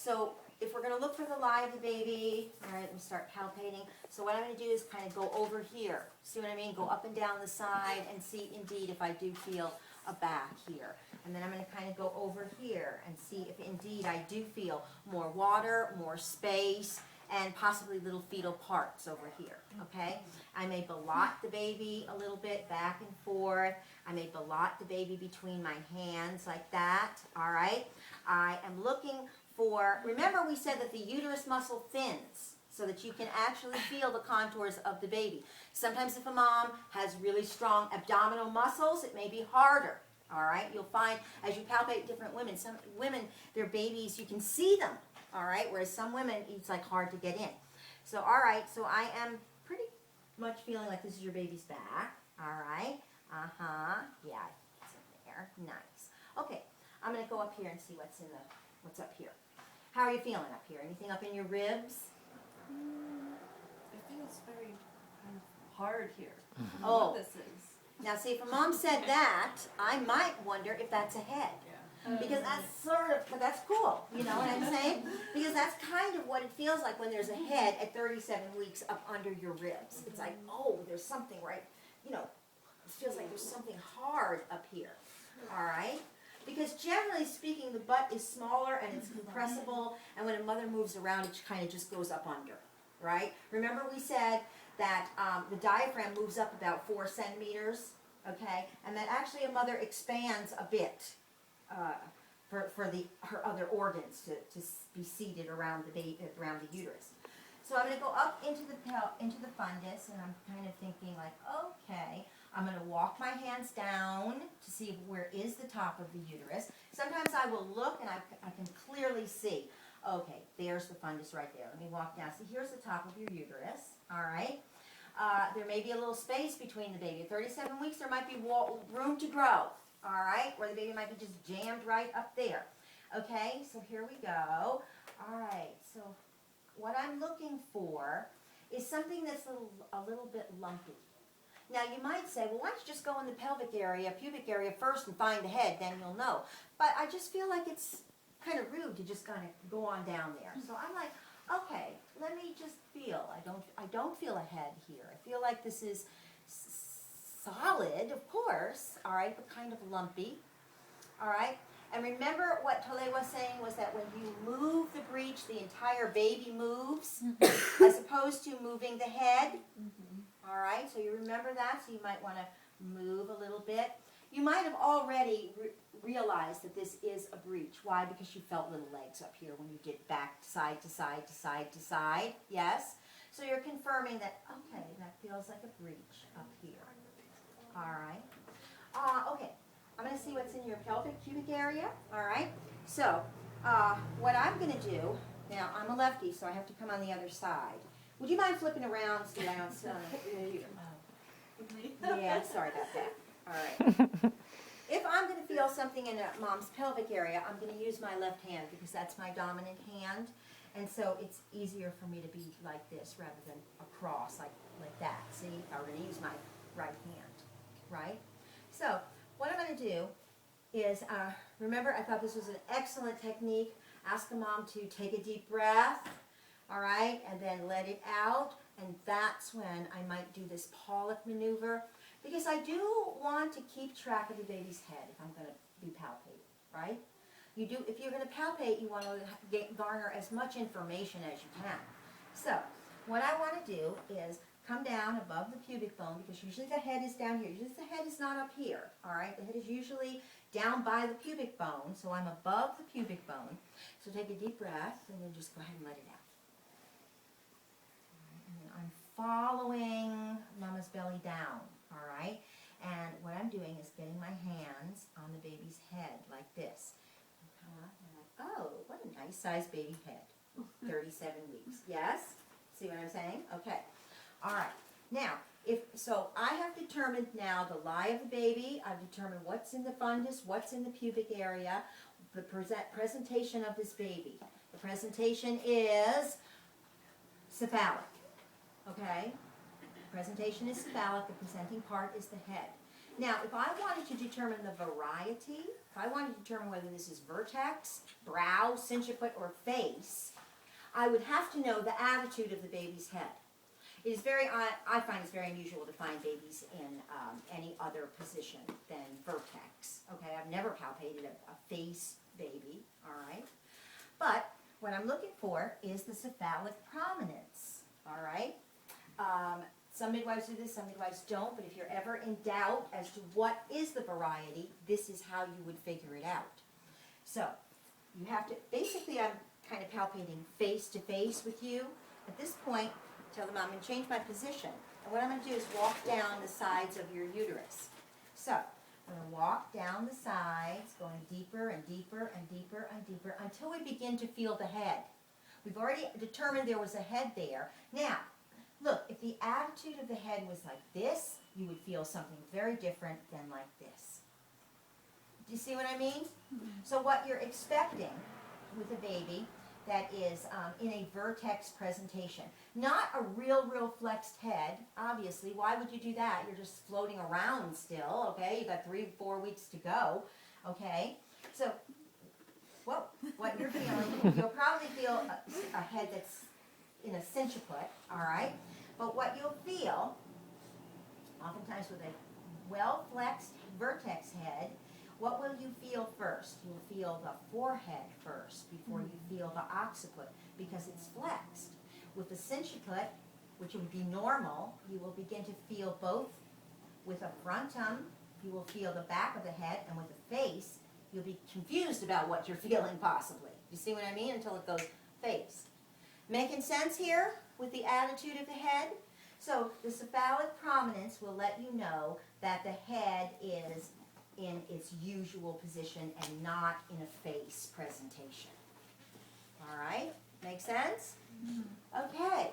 So if we're going to look for the lie of the baby, all right, we start palpating. So what I'm going to do is kind of go over here. See what I mean? Go up and down the side and see indeed if I do feel a back here. And then I'm going to kind of go over here and see if indeed I do feel more water, more space, and possibly little fetal parts over here, okay? I may ballot the baby a little bit back and forth. I may ballot the baby between my hands like that, all right? I am looking for, remember we said that the uterus muscle thins so that you can actually feel the contours of the baby. Sometimes if a mom has really strong abdominal muscles, it may be harder, all right? You'll find as you palpate different women, some women, their babies, you can see them, all right? Whereas some women, it's like hard to get in. So, all right, so I am pretty much feeling like this is your baby's back, all right? Yeah, it's in there, nice. Okay, I'm gonna go up here and see what's up here. How are you feeling up here? Anything up in your ribs? I think it's very kind of hard here. Oh. What this is. Now see, if a mom said that, I might wonder if that's a head. Because that's sort of, that's cool, you know what I'm saying? Because that's kind of what it feels like when there's a head at 37 weeks up under your ribs. It's like, oh, there's something right, you know, it feels like there's something hard up here, all right? Because generally speaking, the butt is smaller and it's compressible, and when a mother moves around, it kind of just goes up under, right? Remember we said that the diaphragm moves up about 4 centimeters, okay? And that actually a mother expands a bit for her other organs to be seated around the uterus. So I'm going to go up into the fundus, and I'm kind of thinking like, okay, I'm going to walk my hands down to see where is the top of the uterus. Sometimes I will look and I can clearly see, okay, there's the fundus right there. Let me walk down. See, here's the top of your uterus, all right? There may be a little space between the baby. At 37 weeks, there might be room to grow, all right? Where the baby might be just jammed right up there. Okay, so here we go. All right, so what I'm looking for is something that's a little bit lumpy. Now you might say, well, why don't you just go in the pelvic area, pubic area first and find the head, then you'll know. But I just feel like it's kind of rude to just kind of go on down there. So I'm like, okay, let me just feel. I don't feel a head here. I feel like this is solid, of course, all right, but kind of lumpy, all right? And remember what Tole was saying was that when you move the breech, the entire baby moves, as opposed to moving the head. All right, so you remember that, so you might want to move a little bit. You might have already realized that this is a breech. Why? Because you felt little legs up here when you did back side to side to side to side. Yes? So you're confirming that, okay, that feels like a breech up here. All right. Okay. I'm going to see what's in your pelvic pubic area, all right? So, what I'm going to do, now I'm a lefty, so I have to come on the other side. Would you mind flipping around so that I don't sit on the Yeah, sorry about that. All right. If I'm going to feel something in a mom's pelvic area, I'm going to use my left hand because that's my dominant hand. And so it's easier for me to be like this rather than across, like that. See, I'm going to use my right hand, right? So, what I'm going to do is, remember I thought this was an excellent technique. Ask a mom to take a deep breath, all right, and then let it out. And that's when I might do this Pollock maneuver, because I do want to keep track of the baby's head if I'm going to be palpating, right? You do, if you're going to palpate, you want to garner as much information as you can. So, what I want to do is come down above the pubic bone, because usually the head is down here. Usually the head is not up here, all right? The head is usually down by the pubic bone, so I'm above the pubic bone. So take a deep breath, and then just go ahead and let it out. All right, and then I'm following mama's belly down, all right? And what I'm doing is getting my hands on the baby's head like this. Oh, what a nice sized baby head. 37 weeks. Yes? See what I'm saying? Okay. All right. Now, so I have determined now the lie of the baby. I've determined what's in the fundus, what's in the pubic area, the presentation of this baby. The presentation is cephalic. Okay? The presentation is cephalic. The presenting part is the head. Now, if I wanted to determine the variety, if I wanted to determine whether this is vertex, brow, centipede, or face, I would have to know the attitude of the baby's head. It is I find it's very unusual to find babies in any other position than vertex. Okay, I've never palpated a face baby, all right? But what I'm looking for is the cephalic prominence, all right? Some midwives do this, some midwives don't, but if you're ever in doubt as to what is the variety, this is how you would figure it out. So, you have to, basically I'm kind of palpating face to face with you. At this point, tell them I'm going to change my position. And what I'm going to do is walk down the sides of your uterus. So, I'm going to walk down the sides, going deeper and deeper and deeper and deeper until we begin to feel the head. We've already determined there was a head there. Now, look, if the attitude of the head was like this, you would feel something very different than like this. Do you see what I mean? So what you're expecting with a baby that is in a vertex presentation, not a real flexed head, obviously. Why would you do that? You're just floating around still, okay? You've got 3-4 weeks to go, okay? So, well, what you're feeling, you'll probably feel a head that's in a centipede, all right? But what you'll feel, oftentimes with a well-flexed vertex head, what will you feel first? You'll feel the forehead first before you feel the occiput because it's flexed. With the centipede, which would be normal, you will begin to feel both. With a frontum, you will feel the back of the head, and with the face, you'll be confused about what you're feeling possibly. You see what I mean? Until it goes face. Making sense here with the attitude of the head? So the cephalic prominence will let you know that the head is in its usual position and not in a face presentation. All right? Make sense? Okay.